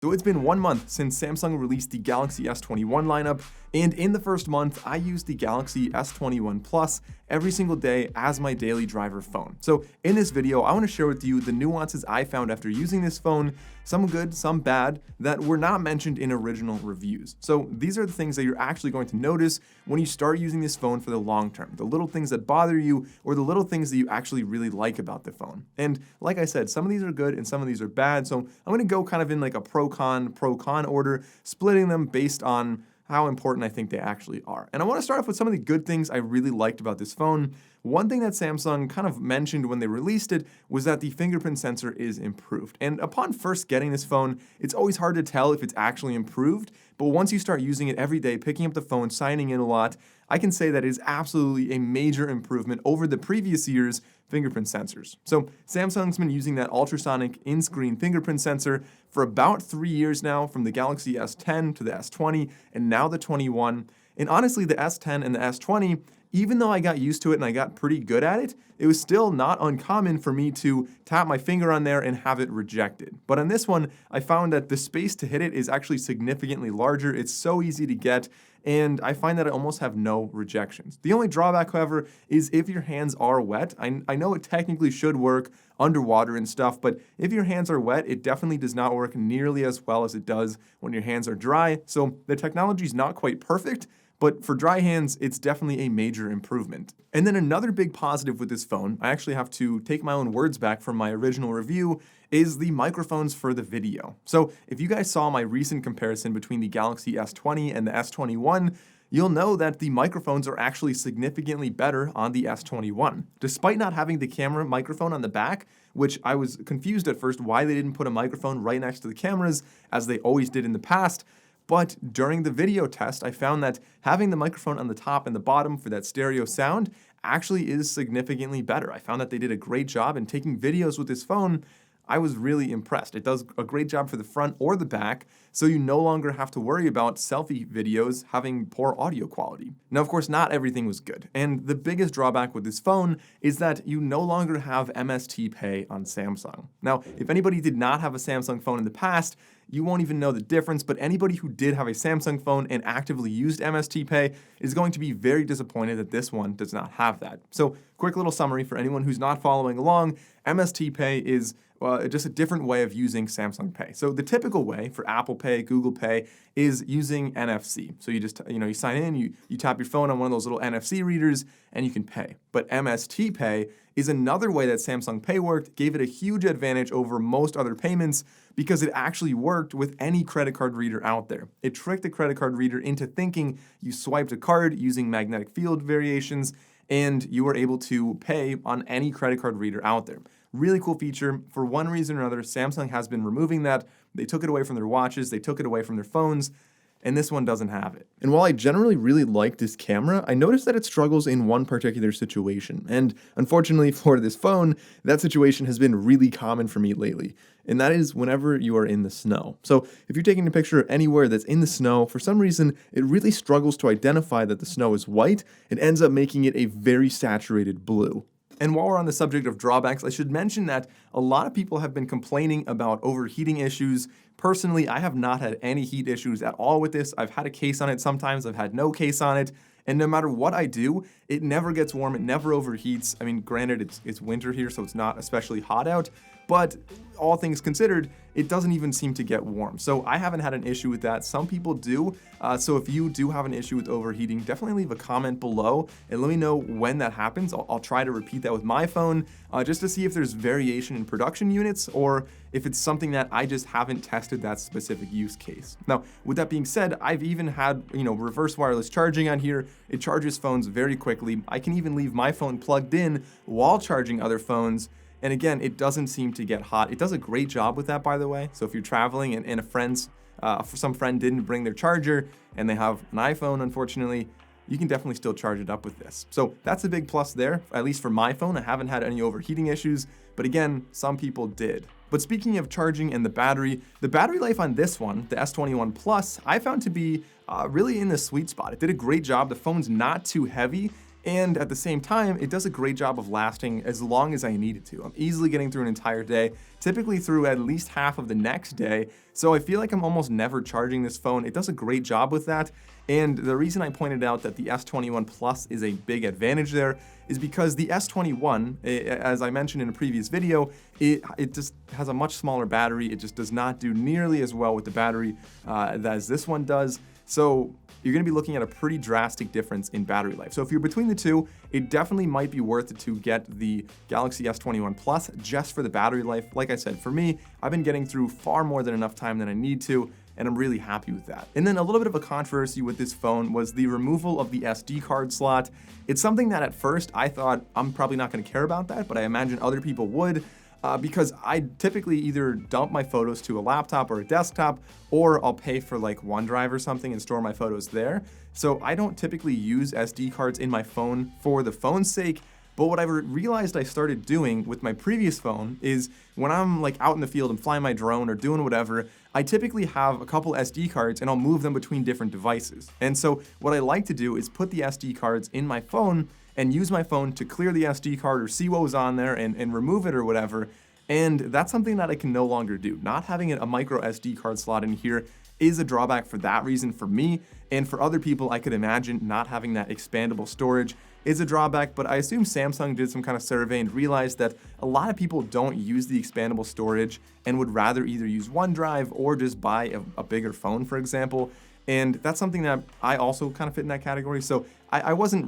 So it's been 1 month since Samsung released the Galaxy S21 lineup, and in the first month, I used the Galaxy S21 Plus every single day as my daily driver phone. So in this video, I want to share with you the nuances I found after using this phone, some good, some bad, that were not mentioned in original reviews. So these are the things that you're actually going to notice when you start using this phone for the long term, the little things that bother you or the little things that you actually really like about the phone. And like I said, some of these are good and some of these are bad, so I'm going to go kind of in like a pro-con order, splitting them based on how important I think they actually are. And I want to start off with some of the good things I really liked about this phone. One thing that Samsung kind of mentioned when they released it was that the fingerprint sensor is improved. And upon first getting this phone, it's always hard to tell if it's actually improved, but once you start using it every day, picking up the phone, signing in a lot, I can say that it is absolutely a major improvement over the previous year's fingerprint sensors. So Samsung's been using that ultrasonic in-screen fingerprint sensor for about 3 years now, from the Galaxy S10 to the S20 and now the 21. And honestly, the S10 and the S20, even though I got used to it and I got pretty good at it, it was still not uncommon for me to tap my finger on there and have it rejected. But on this one, I found that the space to hit it is actually significantly larger. It's so easy to get, and I find that I almost have no rejections. The only drawback, however, is if your hands are wet. I know it technically should work underwater and stuff, but if your hands are wet, it definitely does not work nearly as well as it does when your hands are dry. So the technology is not quite perfect, but for dry hands, it's definitely a major improvement. And then another big positive with this phone, I actually have to take my own words back from my original review, is the microphones for the video. So if you guys saw my recent comparison between the Galaxy S20 and the S21, you'll know that the microphones are actually significantly better on the S21. Despite not having the camera microphone on the back, which I was confused at first why they didn't put a microphone right next to the cameras, as they always did in the past, but during the video test, I found that having the microphone on the top and the bottom for that stereo sound actually is significantly better. I found that they did a great job in taking videos with this phone. I was really impressed. It does a great job for the front or the back, so you no longer have to worry about selfie videos having poor audio quality. Now, of course, not everything was good, and the biggest drawback with this phone is that you no longer have MST Pay on Samsung. Now, if anybody did not have a Samsung phone in the past, you won't even know the difference, but anybody who did have a Samsung phone and actively used MST Pay is going to be very disappointed that this one does not have that. So, quick little summary for anyone who's not following along, MST Pay is just a different way of using Samsung Pay. So the typical way for Apple Pay, Google Pay is using NFC. So you just, you sign in, you tap your phone on one of those little NFC readers and you can pay. But MST Pay is another way that Samsung Pay worked, gave it a huge advantage over most other payments because it actually worked with any credit card reader out there. It tricked the credit card reader into thinking you swiped a card using magnetic field variations and you were able to pay on any credit card reader out there. Really cool feature. For one reason or another, Samsung has been removing that. They took it away from their watches, they took it away from their phones, and this one doesn't have it. And while I generally really like this camera, I noticed that it struggles in one particular situation. And unfortunately for this phone, that situation has been really common for me lately. And that is whenever you are in the snow. So if you're taking a picture anywhere that's in the snow, for some reason, it really struggles to identify that the snow is white. It ends up making it a very saturated blue. And while we're on the subject of drawbacks, I should mention that a lot of people have been complaining about overheating issues. Personally, I have not had any heat issues at all with this. I've had a case on it sometimes, I've had no case on it. And no matter what I do, it never gets warm, it never overheats. I mean, granted, it's winter here, so it's not especially hot out, but all things considered, it doesn't even seem to get warm. So I haven't had an issue with that. Some people do. So if you do have an issue with overheating, definitely leave a comment below and let me know when that happens. I'll try to repeat that with my phone just to see if there's variation in production units or if it's something that I just haven't tested that specific use case. Now, with that being said, I've even had, reverse wireless charging on here. It charges phones very quickly. I can even leave my phone plugged in while charging other phones. And again, it doesn't seem to get hot. It does a great job with that, by the way. So if you're traveling and some friend didn't bring their charger and they have an iPhone, unfortunately, you can definitely still charge it up with this. So that's a big plus there, at least for my phone. I haven't had any overheating issues, but again, some people did. But speaking of charging and the battery life on this one, the S21 Plus, I found to be really in the sweet spot. It did a great job. The phone's not too heavy, And at the same time, it does a great job of lasting as long as I need it to. I'm easily getting through an entire day, typically through at least half of the next day. So I feel like I'm almost never charging this phone. It does a great job with that. And the reason I pointed out that the S21 Plus is a big advantage there is because the S21, as I mentioned in a previous video, it just has a much smaller battery. It just does not do nearly as well with the battery as this one does. So you're going to be looking at a pretty drastic difference in battery life. So if you're between the two, it definitely might be worth it to get the Galaxy S21 Plus just for the battery life. Like I said, for me, I've been getting through far more than enough time than I need to, and I'm really happy with that. And then a little bit of a controversy with this phone was the removal of the SD card slot. It's something that at first I thought I'm probably not going to care about that, but I imagine other people would. Because I typically either dump my photos to a laptop or a desktop, or I'll pay for like OneDrive or something and store my photos there. So I don't typically use SD cards in my phone for the phone's sake. But what I realized I started doing with my previous phone is when I'm like out in the field and flying my drone or doing whatever, I typically have a couple SD cards and I'll move them between different devices. And so what I like to do is put the SD cards in my phone and use my phone to clear the SD card or see what was on there and remove it or whatever. And that's something that I can no longer do. Not having a micro SD card slot in here is a drawback for that reason for me. And for other people, I could imagine not having that expandable storage is a drawback, but I assume Samsung did some kind of survey and realized that a lot of people don't use the expandable storage and would rather either use OneDrive or just buy a bigger phone, for example. And that's something that I also kind of fit in that category. So I was a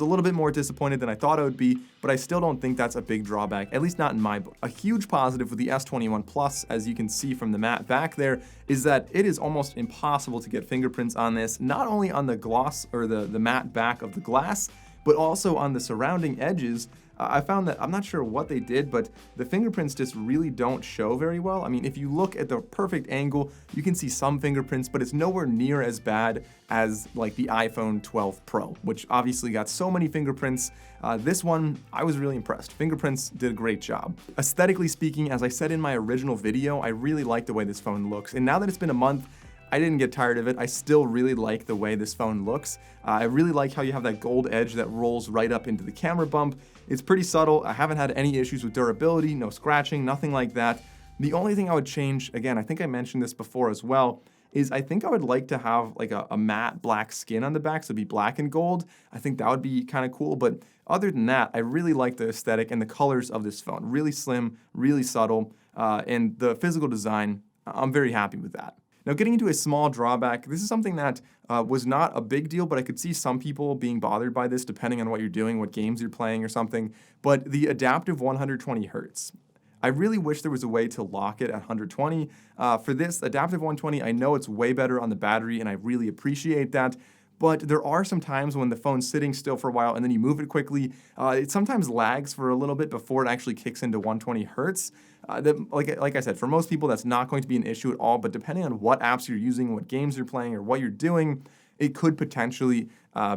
little bit more disappointed than I thought I would be, but I still don't think that's a big drawback, at least not in my book. A huge positive with the S21 Plus, as you can see from the matte back there, is that it is almost impossible to get fingerprints on this, not only on the gloss or the matte back of the glass, but also on the surrounding edges. I found that, I'm not sure what they did, but the fingerprints just really don't show very well. I mean, if you look at the perfect angle, you can see some fingerprints, but it's nowhere near as bad as like the iPhone 12 Pro, which obviously got so many fingerprints. This one, I was really impressed. Fingerprints did a great job. Aesthetically speaking, as I said in my original video, I really like the way this phone looks. And now that it's been a month, I didn't get tired of it. I still really like the way this phone looks. I really like how you have that gold edge that rolls right up into the camera bump. It's pretty subtle. I haven't had any issues with durability, no scratching, nothing like that. The only thing I would change, again, I think I mentioned this before as well, is I think I would like to have like a matte black skin on the back, so it'd be black and gold. I think that would be kind of cool, but other than that, I really like the aesthetic and the colors of this phone. Really slim, really subtle, and the physical design, I'm very happy with that. Now, getting into a small drawback, this is something that was not a big deal, but I could see some people being bothered by this depending on what you're doing, what games you're playing or something, but the adaptive 120 hertz. I really wish there was a way to lock it at 120. For this adaptive 120, I know it's way better on the battery, and I really appreciate that. But there are some times when the phone's sitting still for a while and then you move it quickly. It sometimes lags for a little bit before it actually kicks into 120 hertz. Like I said, for most people, that's not going to be an issue at all. But depending on what apps you're using, what games you're playing, or what you're doing, it could potentially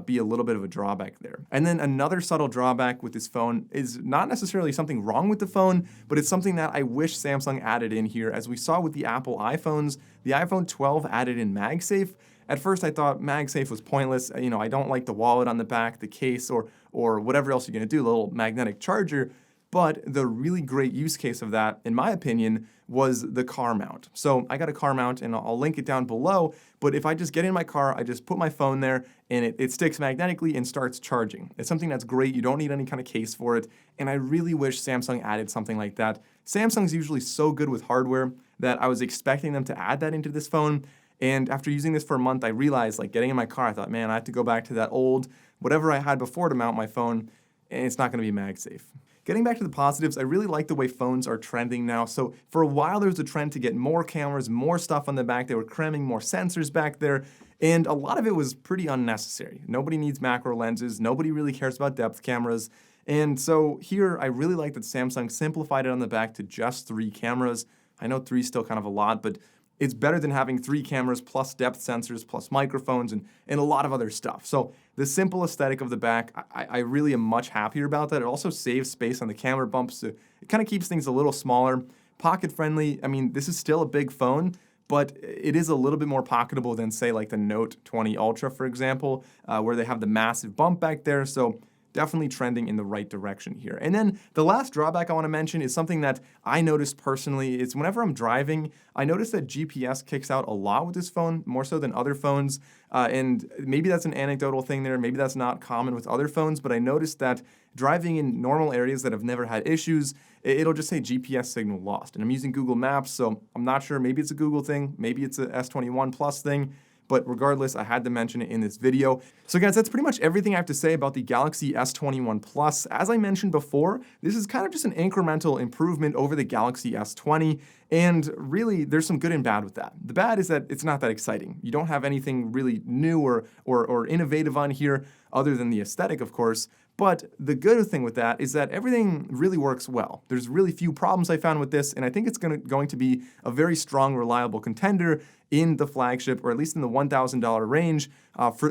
be a little bit of a drawback there. And then another subtle drawback with this phone is not necessarily something wrong with the phone, but it's something that I wish Samsung added in here. As we saw with the Apple iPhones, the iPhone 12 added in MagSafe. At first, I thought MagSafe was pointless. You know, I don't like the wallet on the back, the case, or whatever else you're going to do, the little magnetic charger. But the really great use case of that, in my opinion, was the car mount. So I got a car mount, and I'll link it down below. But if I just get in my car, I just put my phone there, and it sticks magnetically and starts charging. It's something that's great. You don't need any kind of case for it. And I really wish Samsung added something like that. Samsung's usually so good with hardware that I was expecting them to add that into this phone. And after using this for a month, I realized, like, getting in my car, I thought, man, I have to go back to that old, whatever I had before to mount my phone, and it's not going to be MagSafe. Getting back to the positives, I really like the way phones are trending now. So for a while, there was a trend to get more cameras, more stuff on the back. They were cramming more sensors back there, and a lot of it was pretty unnecessary. Nobody needs macro lenses. Nobody really cares about depth cameras. And so here, I really like that Samsung simplified it on the back to just 3 cameras. I know 3 is still kind of a lot, but it's better than having 3 cameras plus depth sensors plus microphones and a lot of other stuff. So the simple aesthetic of the back, I really am much happier about that. It also saves space on the camera bumps. So it kind of keeps things a little smaller, pocket friendly. I mean, this is still a big phone, but it is a little bit more pocketable than, say, like the Note 20 Ultra, for example, where they have the massive bump back there. So definitely trending in the right direction here. And then the last drawback I want to mention is something that I noticed personally. It's whenever I'm driving, I notice that GPS kicks out a lot with this phone, more so than other phones. And maybe that's an anecdotal thing there. Maybe that's not common with other phones, but I noticed that driving in normal areas that have never had issues, it'll just say GPS signal lost. And I'm using Google Maps, so I'm not sure. Maybe it's a Google thing. Maybe it's a S21 Plus thing. But regardless, I had to mention it in this video. So guys, that's pretty much everything I have to say about the Galaxy S21 Plus. As I mentioned before, this is kind of just an incremental improvement over the Galaxy S20. And really, there's some good and bad with that. The bad is that it's not that exciting. You don't have anything really new or innovative on here, other than the aesthetic, of course. But the good thing with that is that everything really works well. There's really few problems I found with this, and I think it's going to be a very strong, reliable contender in the flagship, or at least in the $1,000 range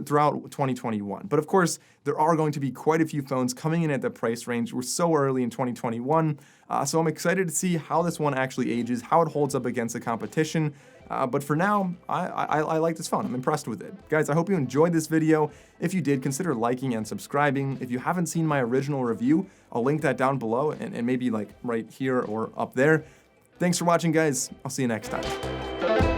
throughout 2021. But of course, there are going to be quite a few phones coming in at the price range. We're so early in 2021, so I'm excited to see how this one actually ages, how it holds up against the competition. But for now, I like this phone. I'm impressed with it. Guys, I hope you enjoyed this video. If you did, consider liking and subscribing. If you haven't seen my original review, I'll link that down below and maybe like right here or up there. Thanks for watching, guys. I'll see you next time.